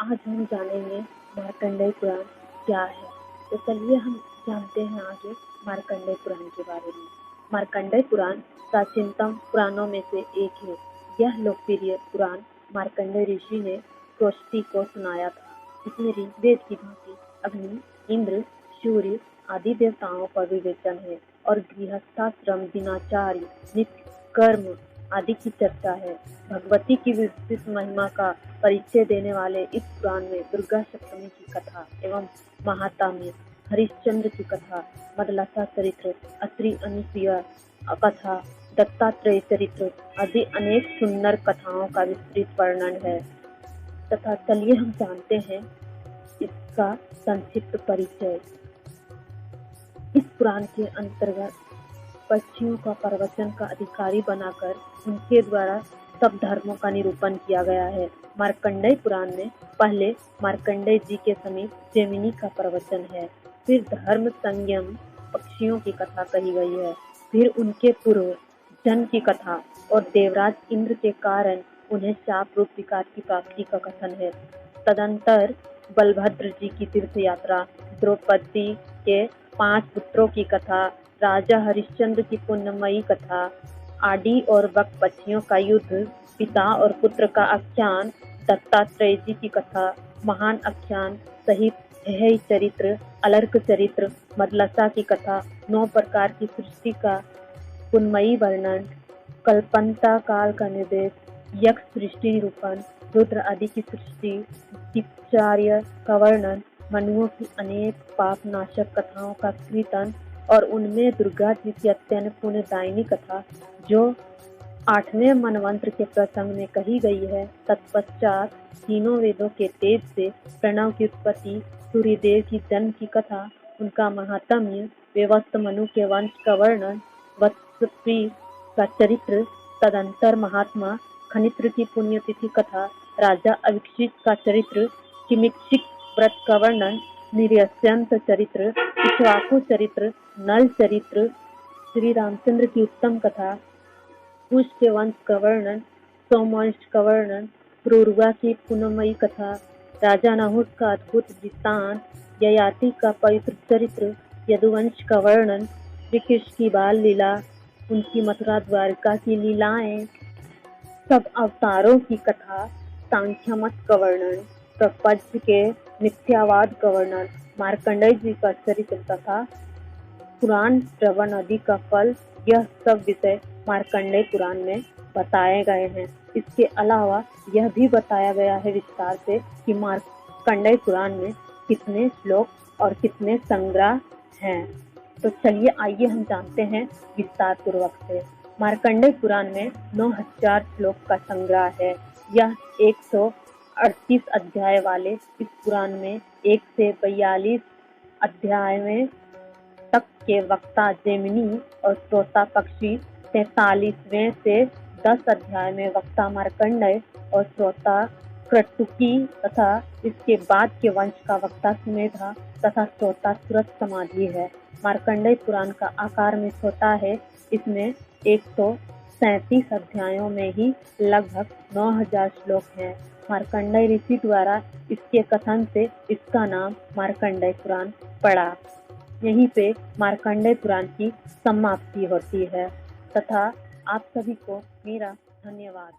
आज हम जानेंगे मार्कंडेय पुराण क्या है। तो चलिए हम जानते हैं आगे मार्कंडेय पुराण के बारे में। मार्कंडेय पुराण प्राचीनतम पुराणों में से एक है। यह लोकप्रिय पुराण मार्कंडेय ऋषि ने प्रोष्टि को सुनाया था। इसमें ऋग्वेद की भांति अग्नि, इंद्र, सूर्य आदि देवताओं पर विवेचन है और गृहस्थाश्रम, दिनाचार्य, नित्य कर्म आदि की चर्चा है। भगवती की विशिष्ट महिमा का परिचय देने वाले इस पुराण में दुर्गा सप्तमी की कथा एवं महात्म्य, हरिश्चंद्र की कथा, मदलसा चरित्र, अत्रि अनुसुईया कथा, दत्तात्रेय चरित्र आदि अनेक सुंदर कथाओं का विस्तृत वर्णन है। तथा चलिए हम जानते हैं इसका संक्षिप्त परिचय। इस पुराण के अंतर्गत पक्षियों का प्रवचन का अधिकारी बनाकर उनके द्वारा सब धर्मों का निरूपण किया गया है। मार्कंडेय पुराण में पहले मार्कंडेय जी के समीप जैमिनी का प्रवचन है, फिर धर्म संयम पक्षियों की कथा कही गई है, फिर उनके पूर्व जन्म की कथा और देवराज इंद्र के कारण उन्हें शाप रूप विकार की प्राप्ति का कथन है। तदंतर बलभद्र जी की तीर्थ यात्रा, द्रौपदी के 5 पुत्रों की कथा, राजा हरिश्चंद्र की पुण्यमयी कथा, आदि और बक पक्षियों का युद्ध, पिता और पुत्र का आख्यान, दत्तात्रेय जी की कथा, महान आख्यान सहित हेय चरित्र, अलर्क चरित्र, मदलसा की कथा, 9 प्रकार की सृष्टि का पुण्यमयी वर्णन, कल्पंता काल का निर्देश, यक्ष सृष्टि निरूपण, रुद्र आदि की सृष्टि, दीपचार्य का वर्णन, मनुओं की अनेक पाप नाशक कथाओं का कीर्तन और उनमें दुर्गा जी की अत्यंत पुण्यदायिनी कथा जो 8वें मनवंत्र के प्रसंग में कही गई है। तत्पश्चात तीनों वेदों के तेज से प्रणव की उत्पत्ति, सूर्यदेव की जन्म की कथा, उनका महात्म्य, व्यवस्थ मनु के वंश का वर्णन, वत्सप्री का चरित्र, तदंतर महात्मा खनित्र की पुण्यतिथि कथा, राजा अविक्षित का चरित्र, किमिक्षिक व्रत का वर्णन, निर्यस्यंत चरित्र, इक्ष्वाकु चरित्र, नल चरित्र, श्री रामचंद्र की उत्तम कथा, कुश के वंश का वर्णन, सोमवंश का वर्णन, पुरुरवा की पुण्यमयी कथा, राजा नहुष का अद्भुत वृत्तांत, ययाति का पवित्र चरित्र, यदुवंश का वर्णन, श्री कृष्ण की बाल लीला, उनकी मथुरा द्वारका की लीलाएं, सब अवतारों की कथा, सांख्य मत का वर्णन, प्रपंच के मिथ्यावाद का वर्णन, मार्कंडेय जी का चरित्र तथा पुराण श्रवण आदि का फल, यह सब विषय मार्कंडेय पुराण में बताए गए हैं। इसके अलावा यह भी बताया गया है विस्तार से कि मार्कंडेय पुराण में कितने श्लोक और कितने संग्रह हैं। तो चलिए आइए हम जानते हैं विस्तार पूर्वक से। मार्कंडेय पुराण में 9000 श्लोक का संग्रह है। यह 138 अध्याय वाले इस पुराण में 1 से 42 अध्याय में तक के वक्ता जैमिनी और श्रोता पक्षी, 43वें से 10 अध्याय में वक्ता मार्कंडेय और श्रोता क्रतुकी तथा इसके बाद के वंश का वक्ता सुमेधा तथा श्रोता सुरत समाधि है। मार्कंडेय पुराण का आकार में छोटा है। इसमें 137 अध्यायों में ही लगभग 9000 श्लोक हैं। मार्कंडेय ऋषि द्वारा इसके कथन से इसका नाम मार्कंडेय पुराण पड़ा। यहीं पे मार्कंडेय पुराण की समाप्ति होती है तथा आप सभी को मेरा धन्यवाद।